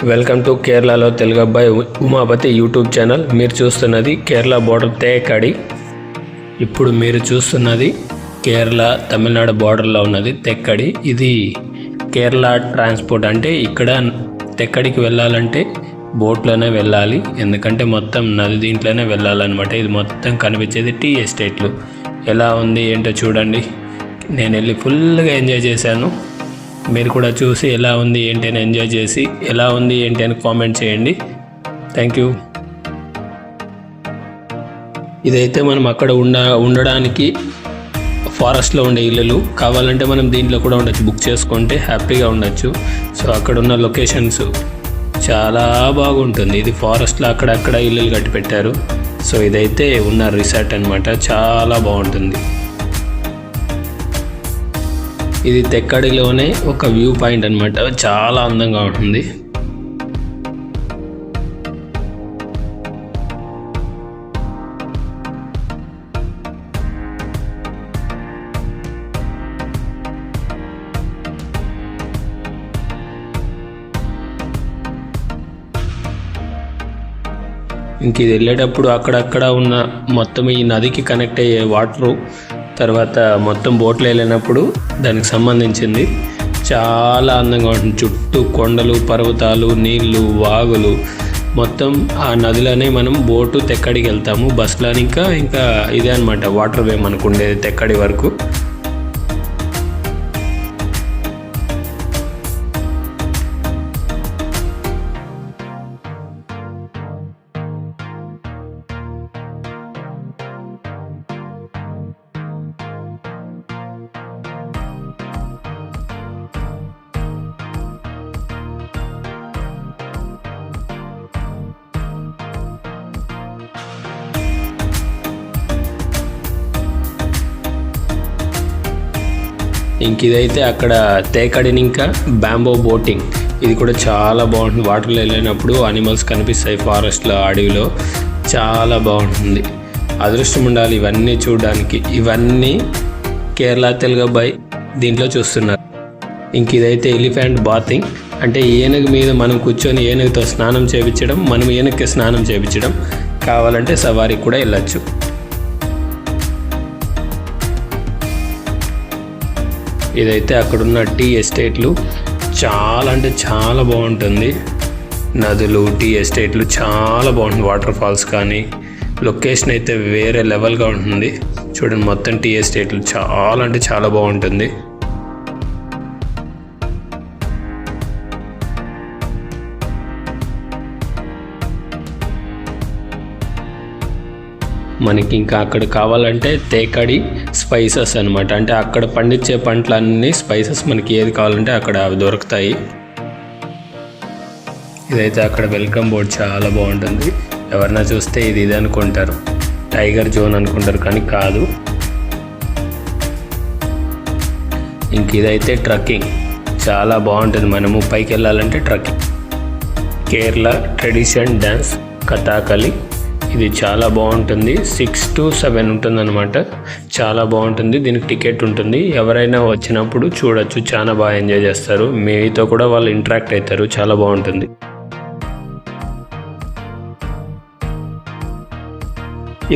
Welcome to కేరళలో తెలుగు అబ్బాయి Umapathi YouTube channel. మీరు చూస్తున్నది కేరళ బోర్డర్ తెక్కడి. ఇప్పుడు మీరు చూస్తున్నది కేరళ తమిళనాడు బోర్డర్లో ఉన్నది తెక్కడి. ఇది కేరళ ట్రాన్స్పోర్ట్. అంటే ఇక్కడ తెక్కడికి వెళ్ళాలంటే బోట్లోనే వెళ్ళాలి, ఎందుకంటే మొత్తం నది దీంట్లోనే వెళ్ళాలన్నమాట. ఇది మొత్తం కనిపించేది టీ ఎస్టేట్లు. ఎలా ఉంది ఏంటో చూడండి. నేను వెళ్ళి ఫుల్గా ఎంజాయ్ చేశాను. మీరు కూడా చూసి ఎలా ఉంది ఏంటి అని ఎంజాయ్ చేసి ఎలా ఉంది ఏంటి అని కామెంట్ చేయండి. Thank you. ఇదైతే మనం అక్కడ ఉండడానికి ఫారెస్ట్లో ఉండే ఇల్లులు. కావాలంటే మనం దీంట్లో కూడా ఉండొచ్చు, బుక్ చేసుకుంటే హ్యాపీగా ఉండొచ్చు. సో అక్కడ ఉన్న లొకేషన్స్ చాలా బాగుంటుంది. ఇది ఫారెస్ట్లో అక్కడక్కడ ఇల్లులు కట్టి పెట్టారు. సో ఇదైతే ఉన్న రిసార్ట్ అనమాట, చాలా బాగుంటుంది. ఇది తెక్కడిలోనే ఒక వ్యూ పాయింట్ అనమాట, చాలా అందంగా ఉంటుంది. ఇంక ఇది వెళ్ళేటప్పుడు అక్కడక్కడ ఉన్న మొత్తం ఈ నదికి కనెక్ట్ అయ్యే వాటరు, తర్వాత మొత్తం బోట్లో వెళ్ళినప్పుడు దానికి సంబంధించింది చాలా అందంగా ఉంటుంది. చుట్టూ కొండలు, పర్వతాలు, నీళ్లు, వాగులు, మొత్తం ఆ నదిలోనే మనం బోటు తెక్కడికి వెళ్తాము. బస్సులో ఇంకా ఇదే అనమాట వాటర్ వే మనకు ఉండేది తెక్కడి వరకు. ఇంక ఇదైతే అక్కడ తేకడిని ఇంకా బ్యాంబో బోటింగ్. ఇది కూడా చాలా బాగుంటుంది. వాటర్లో వెళ్ళినప్పుడు అనిమల్స్ కనిపిస్తాయి ఫారెస్ట్లో, అడవిలో. చాలా బాగుంటుంది. అదృష్టం ఉండాలి ఇవన్నీ చూడడానికి. ఇవన్నీ కేరళ తెలుగు అబ్బాయి దీంట్లో చూస్తున్నారు. ఇంక ఇదైతే ఎలిఫెంట్ బాతింగ్. అంటే ఏనుగు మీద మనం కూర్చొని ఏనుగుతో స్నానం చేయించడం, మనం ఏనుగుకి స్నానం చేయించడం. కావాలంటే సవారీకి కూడా వెళ్ళచ్చు. ఇదైతే అక్కడున్న టీ ఎస్టేట్లు. చాలా అంటే చాలా బాగుంటుంది. నదులు, టీ ఎస్టేట్లు చాలా బాగుంటుంది. వాటర్ ఫాల్స్ కానీ లొకేషన్ అయితే వేరే లెవెల్గా ఉంటుంది. చూడండి, మొత్తం టీ ఎస్టేట్లు చాలా అంటే చాలా బాగుంటుంది. మనకి ఇంకా అక్కడ కావాలంటే తేకడి స్పైసెస్ అనమాట. అంటే అక్కడ పండించే పంటలన్నీ స్పైసెస్ మనకి ఏది కావాలంటే అక్కడ అవి దొరుకుతాయి. ఇదైతే అక్కడ వెల్కమ్ బోర్డ్ చాలా బాగుంటుంది. ఎవరన్నా చూస్తే ఇది అనుకుంటారు, టైగర్ జోన్ అనుకుంటారు, కానీ కాదు. ఇంక ఇదైతే ట్రక్కింగ్ చాలా బాగుంటుంది. మనము పైకి వెళ్ళాలంటే trekking. Kerala tradition dance Kathakali. ఇది చాలా బాగుంటుంది. 6 to 7 ఉంటుంది అనమాట. చాలా బాగుంటుంది. దీనికి టికెట్ ఉంటుంది. ఎవరైనా వచ్చినప్పుడు చూడొచ్చు, చాలా బాగా ఎంజాయ్ చేస్తారు. మీతో కూడా వాళ్ళు ఇంటరాక్ట్ అవుతారు. చాలా బాగుంటుంది.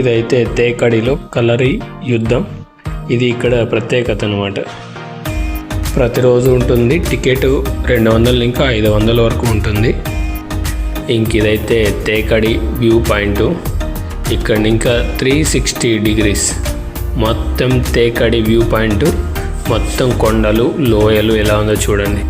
ఇదైతే తేకడిలో కలరి యుద్ధం. ఇది ఇక్కడ ప్రత్యేకత అనమాట. ప్రతిరోజు ఉంటుంది. టికెట్ 200 ఇంకా 500 వరకు ఉంటుంది. ఇంక ఇదైతే తేకడి వ్యూ పాయింట్. ఇక్కడ ఇంకా 360 degrees మొత్తం తేకడి వ్యూ పాయింట్. మొత్తం కొండలు, లోయలు ఎలా ఉందో చూడండి.